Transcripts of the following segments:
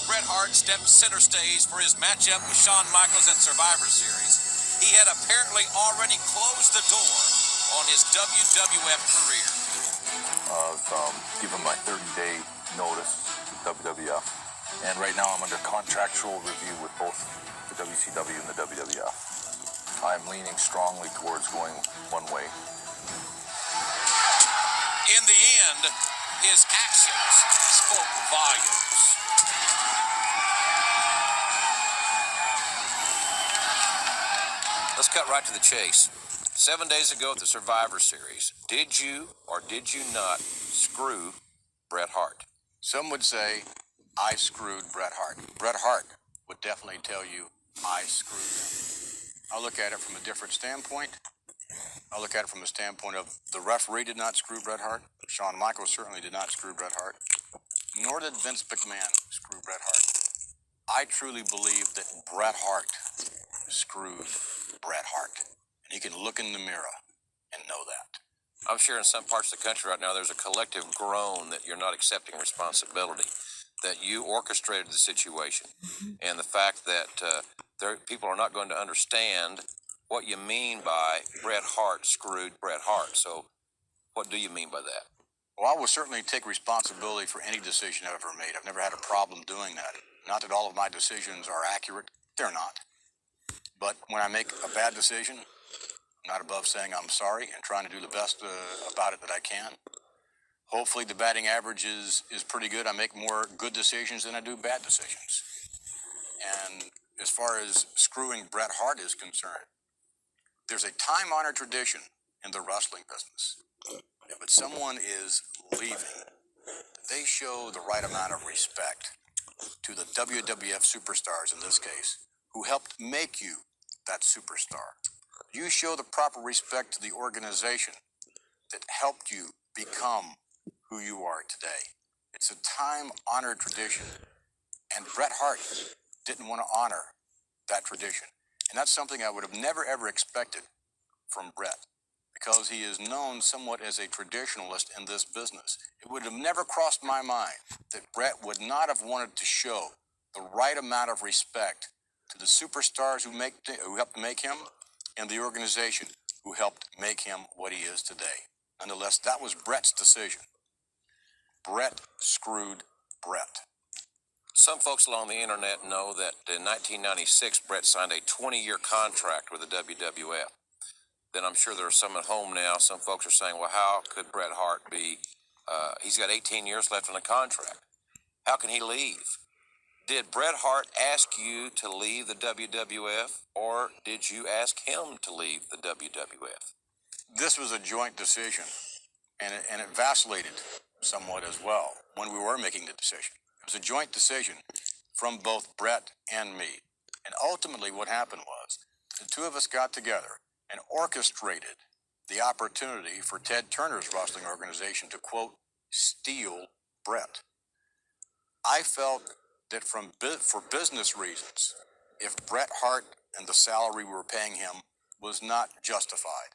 Bret Hart stepped center stage for his matchup with Shawn Michaels at Survivor Series, he had apparently already closed the door on his WWF career. I've given my 30-day notice to WWF, and right now I'm under contractual review with both the WCW and the WWF. I'm leaning strongly towards going one way. In the end, his actions spoke volumes. Let's cut right to the chase. 7 days ago at the Survivor Series, did you or did you not screw Bret Hart? Some would say I screwed Bret Hart. Bret Hart would definitely tell you I screwed him. I look at it from a different standpoint. I look at it from the standpoint of the referee did not screw Bret Hart. Shawn Michaels certainly did not screw Bret Hart. Nor did Vince McMahon screw Bret Hart. I truly believe that Bret Hart screwed Bret Hart. And he can look in the mirror and know that. I'm sure in some parts of the country right now there's a collective groan that you're not accepting responsibility, that you orchestrated the situation, and the fact that people are not going to understand what you mean by Bret Hart screwed Bret Hart. So what do you mean by that? Well, I will certainly take responsibility for any decision I've ever made. I've never had a problem doing that. Not that all of my decisions are accurate. They're not. But when I make a bad decision, I'm not above saying I'm sorry and trying to do the best about it that I can. Hopefully the batting average is pretty good. I make more good decisions than I do bad decisions. And as far as screwing Bret Hart is concerned, there's a time-honored tradition in the wrestling business. If someone is leaving, they show the right amount of respect to the WWF superstars in this case, who helped make you that superstar. You show the proper respect to the organization that helped you become who you are today. It's a time-honored tradition, and Bret Hart didn't want to honor that tradition. And that's something I would have never, ever expected from Bret, because he is known somewhat as a traditionalist in this business. It would have never crossed my mind that Bret would not have wanted to show the right amount of respect to the superstars who helped make him and the organization who helped make him what he is today. Nonetheless, that was Bret's decision. Bret screwed Bret. Some folks along the internet know that in 1996, Bret signed a 20-year contract with the WWF. Then I'm sure there are some at home now. Some folks are saying, well, how could Bret Hart be, he's got 18 years left on the contract. How can he leave? Did Bret Hart ask you to leave the WWF, or did you ask him to leave the WWF? This was a joint decision, and it vacillated somewhat as well when we were making the decision. It was a joint decision from both Bret and me. And ultimately what happened was the two of us got together and orchestrated the opportunity for Ted Turner's wrestling organization to, quote, steal Bret. I felt that for business reasons, if Bret Hart and the salary we were paying him was not justified,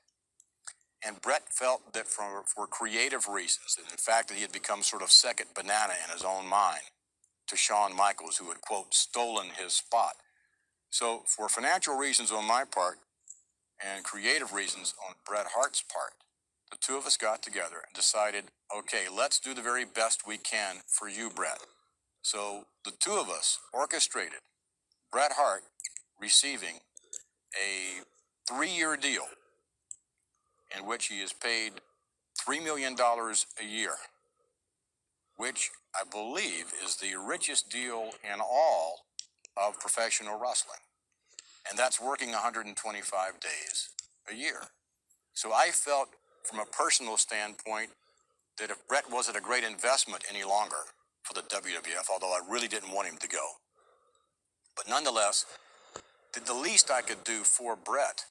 and Bret felt that for creative reasons, and in fact that he had become sort of second banana in his own mind to Shawn Michaels, who had, quote, stolen his spot. So for financial reasons on my part and creative reasons on Bret Hart's part, the two of us got together and decided, okay, let's do the very best we can for you, Bret. So the two of us orchestrated Bret Hart receiving a 3-year deal in which he is paid $3 million a year, which I believe is the richest deal in all of professional wrestling. And that's working 125 days a year. So I felt from a personal standpoint that if Bret wasn't a great investment any longer for the WWF, although I really didn't want him to go. But nonetheless, the least I could do for Bret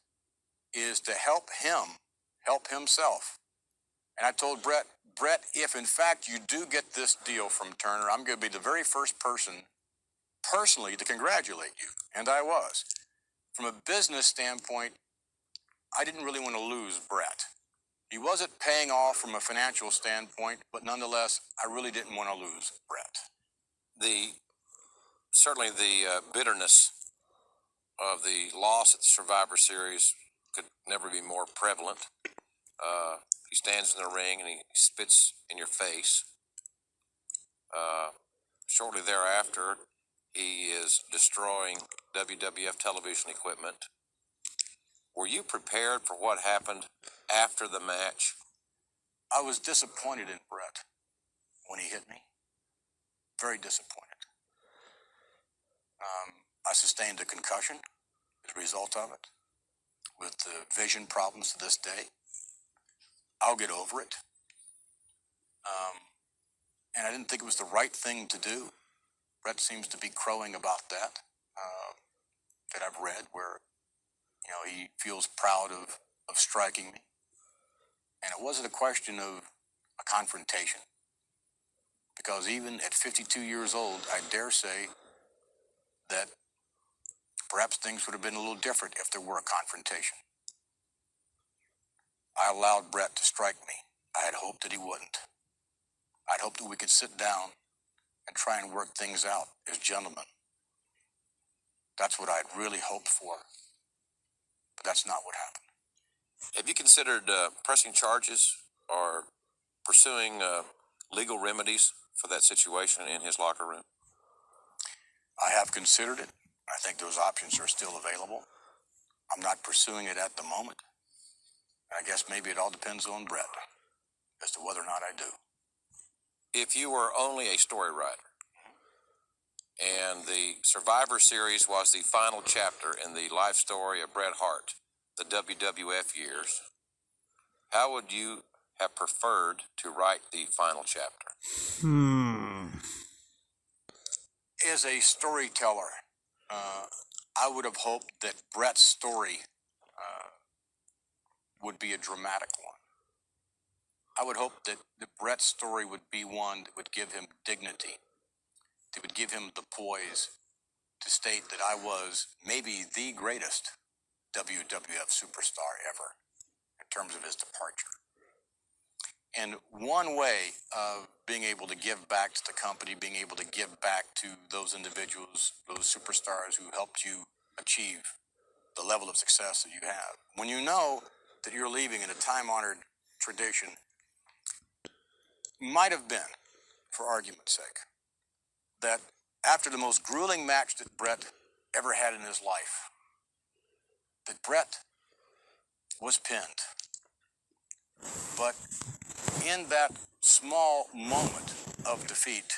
is to help him help himself. And I told Bret, if in fact you do get this deal from Turner, I'm going to be the very first person personally to congratulate you. And I was. From a business standpoint, I didn't really want to lose Bret. He wasn't paying off from a financial standpoint, but nonetheless, I really didn't want to lose Bret. The certainly the bitterness of the loss at the Survivor Series could never be more prevalent. He stands in the ring and he spits in your face. Shortly thereafter, he is destroying WWF television equipment. Were you prepared for what happened after the match? I was disappointed in Brett when he hit me. Very disappointed. I sustained a concussion as a result of it, with vision problems to this day. I'll get over it. And I didn't think it was the right thing to do. Brett seems to be crowing about that, that I've read, where, he feels proud of striking me. And it wasn't a question of a confrontation, because even at 52 years old, I dare say that perhaps things would have been a little different if there were a confrontation. I allowed Brett to strike me. I had hoped that he wouldn't. I'd hoped that we could sit down and try and work things out as gentlemen. That's what I'd really hoped for, but that's not what happened. Have you considered pressing charges or pursuing legal remedies for that situation in his locker room? I have considered it. I think those options are still available. I'm not pursuing it at the moment. I guess maybe it all depends on Brett as to whether or not I do. If you were only a story writer and the Survivor Series was the final chapter in the life story of Bret Hart, the WWF years, how would you have preferred to write the final chapter? As a storyteller, I would have hoped that Bret's story would be a dramatic one. I would hope that Bret's story would be one that would give him dignity, that would give him the poise to state that I was maybe the greatest WWF superstar ever in terms of his departure. And one way of being able to give back to the company, being able to give back to those individuals, those superstars who helped you achieve the level of success that you have, when you know that you're leaving in a time-honored tradition, might have been, for argument's sake, that after the most grueling match that Bret ever had in his life, that Bret was pinned. But in that small moment of defeat,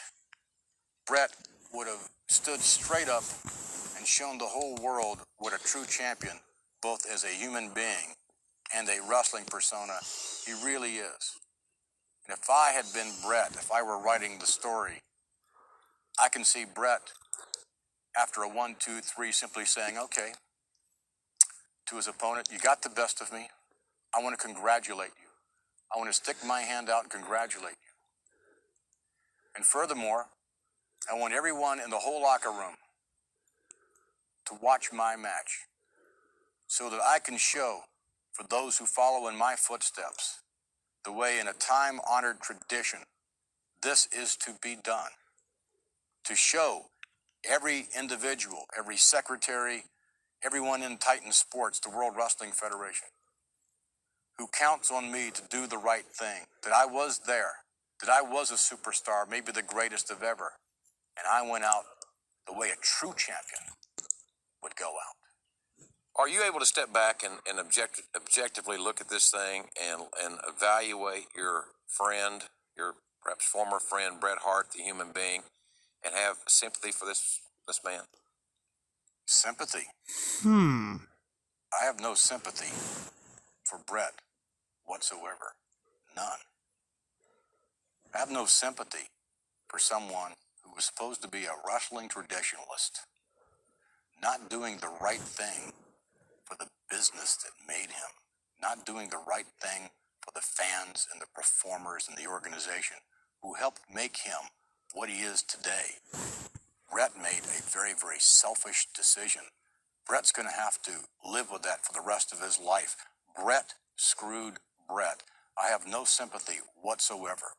Bret would have stood straight up and shown the whole world what a true champion, both as a human being and a wrestling persona, he really is. And if I had been Bret, if I were writing the story, I can see Bret, after a 1, 2, 3, simply saying, okay, to his opponent, you got the best of me. I want to congratulate you. I want to stick my hand out and congratulate you. And furthermore, I want everyone in the whole locker room to watch my match so that I can show, for those who follow in my footsteps, the way in a time-honored tradition this is to be done. To show every individual, every secretary, everyone in Titan Sports, the World Wrestling Federation, who counts on me to do the right thing, that I was there, that I was a superstar, maybe the greatest of ever, and I went out the way a true champion would go out. Are you able to step back and objectively look at this thing and evaluate your friend, your perhaps former friend, Bret Hart, the human being, and have sympathy for this man? Sympathy? I have no sympathy for Bret whatsoever. None. I have no sympathy for someone who was supposed to be a wrestling traditionalist, not doing the right thing for the business that made him, not doing the right thing for the fans and the performers and the organization who helped make him what he is today. Bret made a very, very selfish decision. Bret's going to have to live with that for the rest of his life. Bret screwed Bret. I have no sympathy whatsoever